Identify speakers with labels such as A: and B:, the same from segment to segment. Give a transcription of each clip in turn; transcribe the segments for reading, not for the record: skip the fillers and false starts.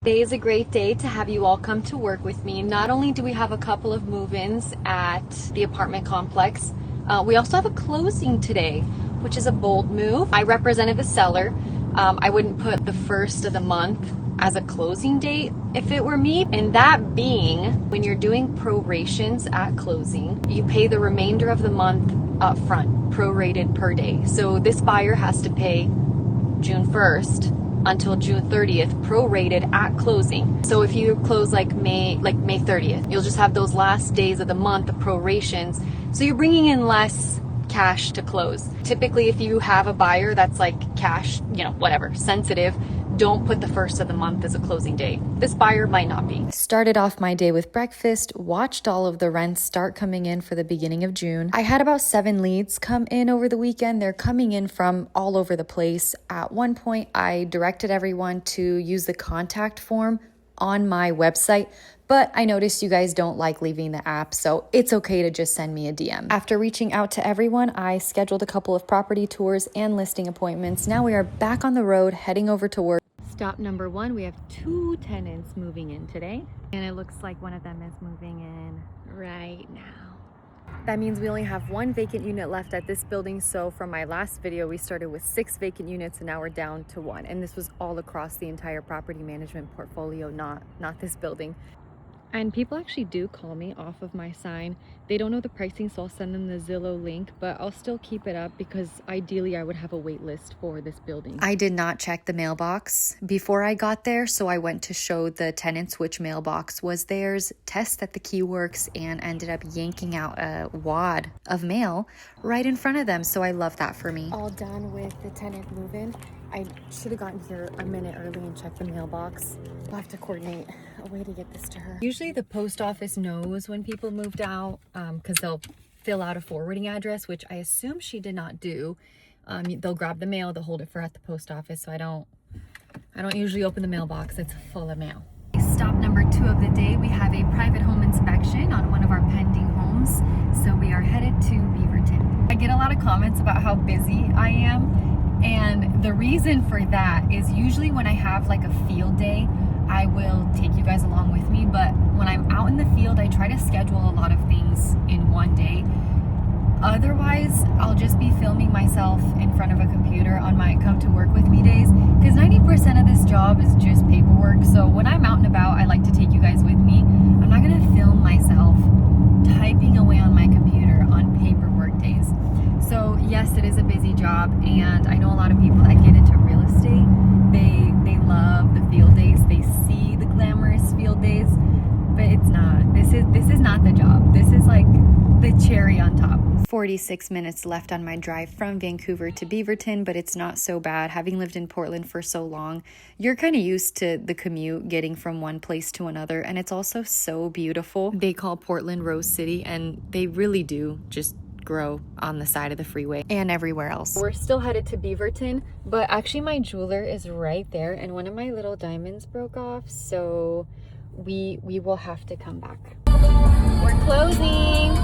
A: Today is a great day to have you all come to work with me. Not only do we have a couple of move-ins at the apartment complex, we also have a closing today, which is a bold move. I represented the seller. I wouldn't put the first of the month as a closing date if it were me. And that being, when you're doing prorations at closing, you pay the remainder of the month up front, prorated per day. So this buyer has to pay June 1st until June 30th, prorated at closing. So if you close like May 30th, you'll just have those last days of the month of prorations. So you're bringing in less cash to close. Typically, if you have a buyer that's like cash, whatever, sensitive, don't put the first of the month as a closing date. This buyer might not be.
B: Started off my day with breakfast, watched all of the rents start coming in for the beginning of June. I had about 7 leads come in over the weekend. They're coming in from all over the place. At one point, I directed everyone to use the contact form on my website, but I noticed you guys don't like leaving the app, so it's okay to just send me a DM. After reaching out to everyone, I scheduled a couple of property tours and listing appointments. Now we are back on the road, heading over to work.
A: Stop number 1, we have 2 tenants moving in today, and it looks like one of them is moving in right now.
B: That means we only have 1 vacant unit left at this building. So from my last video, we started with 6 vacant units and now we're down to 1. And this was all across the entire property management portfolio, not this building.
A: And people actually do call me off of my sign. They don't know the pricing, so I'll send them the Zillow link, but I'll still keep it up because ideally I would have a wait list for this building.
B: I did not check the mailbox before I got there, so I went to show the tenants which mailbox was theirs, test at the key works, and ended up yanking out a wad of mail right in front of them. So I love that for me. All done with the tenant move-in. I should have gotten here a minute early and checked the mailbox. I'll have to coordinate a way to get this to her.
A: Usually the post office knows when people moved out because they'll fill out a forwarding address, which I assume she did not do. They'll grab the mail, they'll hold it for at the post office, so I don't usually open the mailbox. It's full of mail.
B: Stop number 2 of the day. We have a private home inspection on one of our pending homes, so we are headed to Beaverton. I get a lot of comments about how busy I am. And the reason for that is usually when I have like a field day, I will take you guys along with me. But when I'm out in the field, I try to schedule a lot of things in one day. Otherwise, I'll just be filming myself in front of a computer on my come to work with me days, because 90% of this job is just paperwork. So when I'm out and about, I like to take you guys with me. I'm not gonna film myself typing away on my computer on paperwork days. So yes, it is a busy job, and I know a lot of people that get into real estate, they love the field days. They see the glamorous field days, but it's not. This is not the job. This is like the cherry on top. 46 minutes left on my drive from Vancouver to Beaverton, but it's not so bad. Having lived in Portland for so long, you're kind of used to the commute getting from one place to another, and it's also so beautiful. They call Portland Rose City, and they really do just grow on the side of the freeway and everywhere else.
A: We're still headed to Beaverton, but actually my jeweler is right there, and one of my little diamonds broke off, so we will have to come back. We're closing.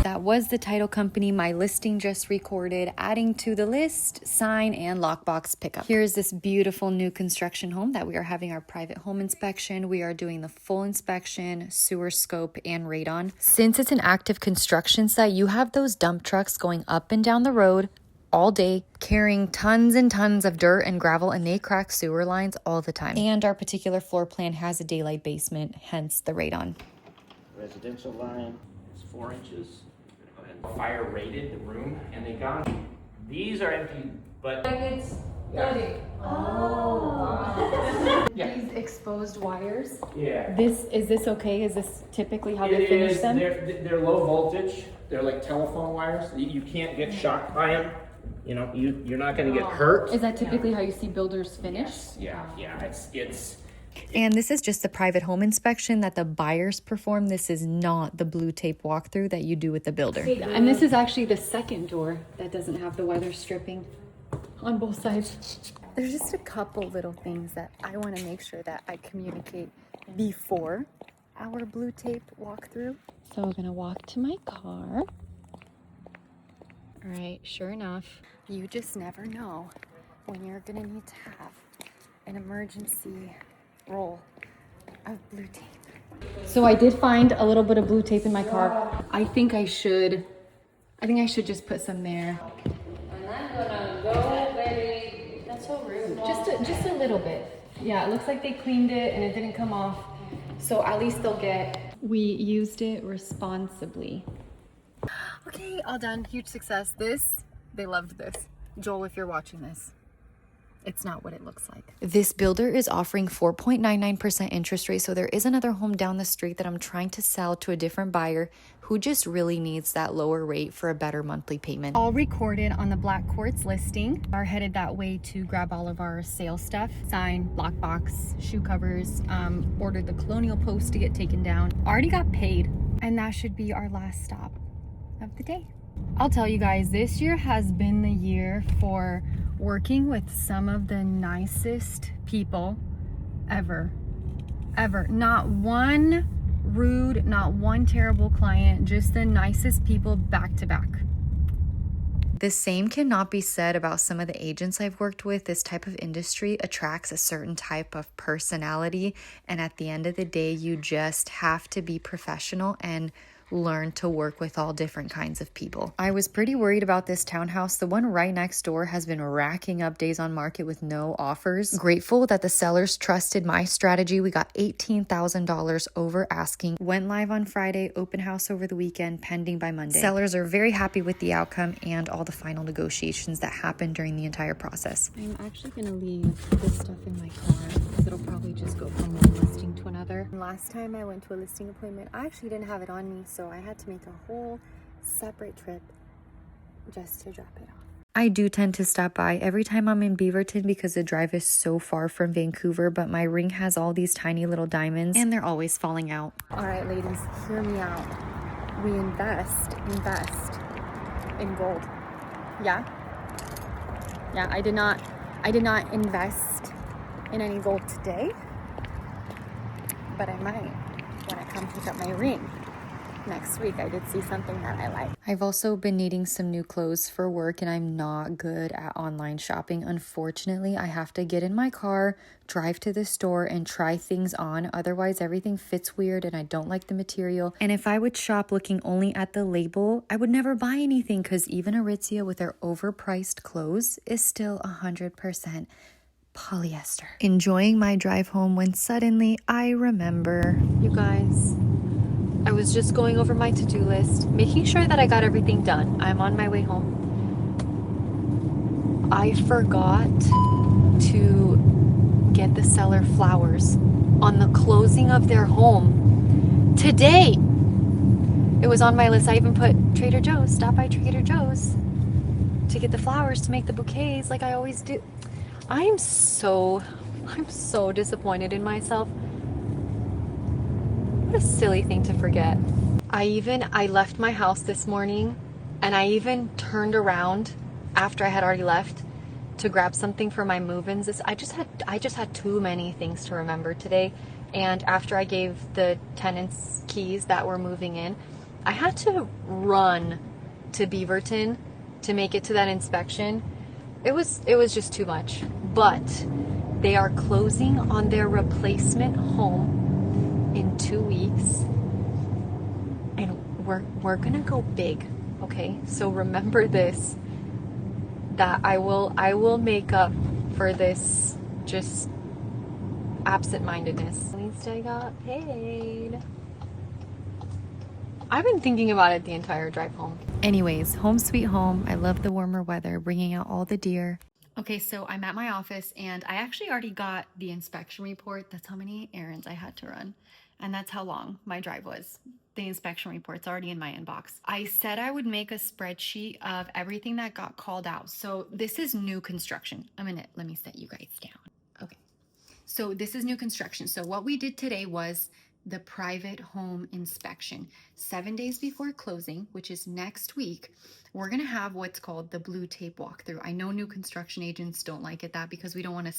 B: That was the title company my listing just recorded, adding to the list, sign, and lockbox pickup. Here's this beautiful new construction home that we are having our private home inspection. We are doing the full inspection, sewer scope, and radon. Since it's an active construction site, you have those dump trucks going up and down the road all day, carrying tons and tons of dirt and gravel, and they crack sewer lines all the time. And our particular floor plan has a daylight basement, hence the radon.
C: Residential line is 4 inches. And fire rated the room, and they got these are empty, but
A: It's
C: yeah. Yeah.
A: These exposed wires.
C: Yeah.
A: Is this okay? Is this typically how they
C: It
A: finish
C: is.
A: them?
C: They're low voltage. They're like telephone wires. You can't get shocked by them. You're not going to get hurt.
A: Is that typically how you see builders finish?
C: Yeah. It's.
B: And this is just the private home inspection that the buyers perform. This is not the blue tape walkthrough that you do with the builder.
A: And this is actually the second door that doesn't have the weather stripping on both sides.
B: There's just a couple little things that I want to make sure that I communicate before our blue tape walkthrough.
A: So we're gonna walk to my car. All right, sure enough.
B: You just never know when you're gonna need to have an emergency roll of blue tape. So I did find a little bit of blue tape in my car. I think I should just put some there.
A: And I'm gonna go, baby. That's so rude.
B: Just a little bit. Yeah, it looks like they cleaned it and it didn't come off. So at least they'll get. We used it responsibly. Okay, all done. Huge success. They loved this. Joel, if you're watching this, it's not what it looks like. This builder is offering 4.99% interest rate. So there is another home down the street that I'm trying to sell to a different buyer who just really needs that lower rate for a better monthly payment. All recorded on the Black Quartz listing. Are headed that way to grab all of our sale stuff. Sign, lockbox, shoe covers, ordered the colonial post to get taken down. Already got paid. And that should be our last stop of the day. I'll tell you guys, this year has been the year for working with some of the nicest people ever. Not one rude, not one terrible client, just the nicest people back to back. The same cannot be said about some of the agents I've worked with. This type of industry attracts a certain type of personality, and at the end of the day, you just have to be professional and learn to work with all different kinds of people. I was pretty worried about this townhouse. The one right next door has been racking up days on market with no offers. Grateful that the sellers trusted my strategy. We got $18,000 over asking. Went live on Friday, open house over the weekend, pending by Monday. Sellers are very happy with the outcome and all the final negotiations that happened during the entire process. I'm actually gonna leave this stuff in my car because it'll probably just go from one listing to another. Last time I went to a listing appointment, I actually didn't have it on me, so I had to make a whole separate trip just to drop it off. I do tend to stop by every time I'm in Beaverton because the drive is so far from Vancouver, but my ring has all these tiny little diamonds and they're always falling out. All right, ladies, hear me out. We invest in gold. Yeah, I did not invest in any gold today, but I might when I come pick up my ring. Next week, I did see something that I like. I've also been needing some new clothes for work and I'm not good at online shopping. Unfortunately, I have to get in my car, drive to the store and try things on. Otherwise, everything fits weird and I don't like the material. And if I would shop looking only at the label, I would never buy anything because even Aritzia with their overpriced clothes is still 100% polyester. Enjoying my drive home when suddenly I remember.
A: You guys, I was just going over my to-do list, making sure that I got everything done. I'm on my way home. I forgot to get the seller flowers on the closing of their home today. It was on my list. I even put Trader Joe's, stop by Trader Joe's to get the flowers to make the bouquets like I always do. I'm so disappointed in myself. What a silly thing to forget. I left my house this morning and I even turned around after I had already left to grab something for my move-ins. I just had too many things to remember today. And after I gave the tenants keys that were moving in, I had to run to Beaverton to make it to that inspection. It was just too much. But they are closing on their replacement home in 2 weeks and we're gonna go big. Okay, so remember this, that I will make up for this just absent-mindedness. At least I got paid. I've been thinking about it the entire drive home.
B: Anyways, home sweet home. I love the warmer weather, bringing out all the deer. Okay, so I'm at my office and I actually already got the inspection report. That's how many errands I had to run. And that's how long my drive was. The inspection report's already in my inbox. I said I would make a spreadsheet of everything that got called out. So this is new construction. Let me set you guys down. Okay, so this is new construction. So what we did today was the private home inspection. 7 days before closing, which is next week, we're gonna have what's called the blue tape walkthrough. I know new construction agents don't like it that because we don't wanna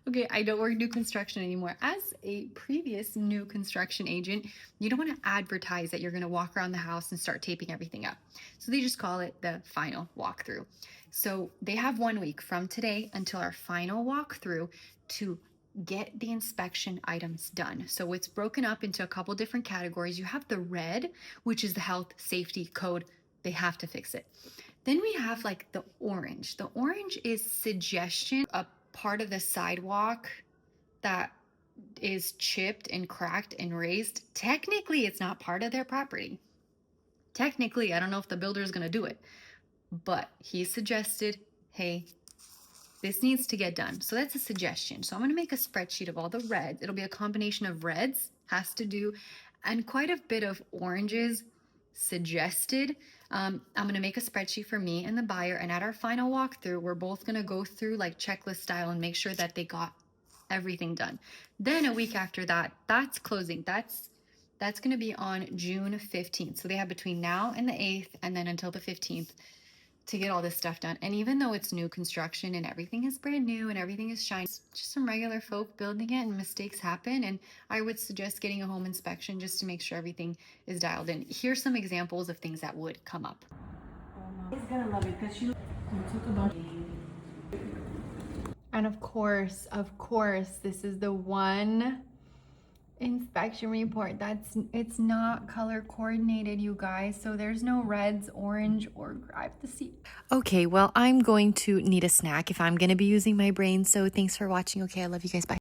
B: okay, I don't work new construction anymore. As a previous new construction agent, you don't want to advertise that you're going to walk around the house and start taping everything up. So they just call it the final walkthrough. So they have 1 week from today until our final walkthrough to get the inspection items done. So it's broken up into a couple different categories. You have the red, which is the health safety code. They have to fix it. Then we have like the orange. The orange is suggestion, a part of the sidewalk that is chipped and cracked and raised. Technically, it's not part of their property. Technically, I don't know if the builder is going to do it, but he suggested, hey, this needs to get done. So that's a suggestion. So I'm going to make a spreadsheet of all the reds. It'll be a combination of reds, has to do, and quite a bit of oranges suggested. I'm going to make a spreadsheet for me and the buyer. And at our final walkthrough, we're both going to go through like checklist style and make sure that they got everything done. Then a week after that, that's closing. That's going to be on June 15th. So they have between now and the 8th and then until the 15th to get all this stuff done. And even though it's new construction and everything is brand new and everything is shiny, it's just some regular folk building it and mistakes happen. And I would suggest getting a home inspection just to make sure everything is dialed in. Here's some examples of things that would come up.
D: He's gonna love it because she took a bunch.
A: And of course, this is the one inspection report it's not color coordinated, you guys. So there's no reds, orange, or I have to see.
B: Okay, well, I'm going to need a snack if I'm going to be using my brain. So thanks for watching. Okay, I love you guys. Bye.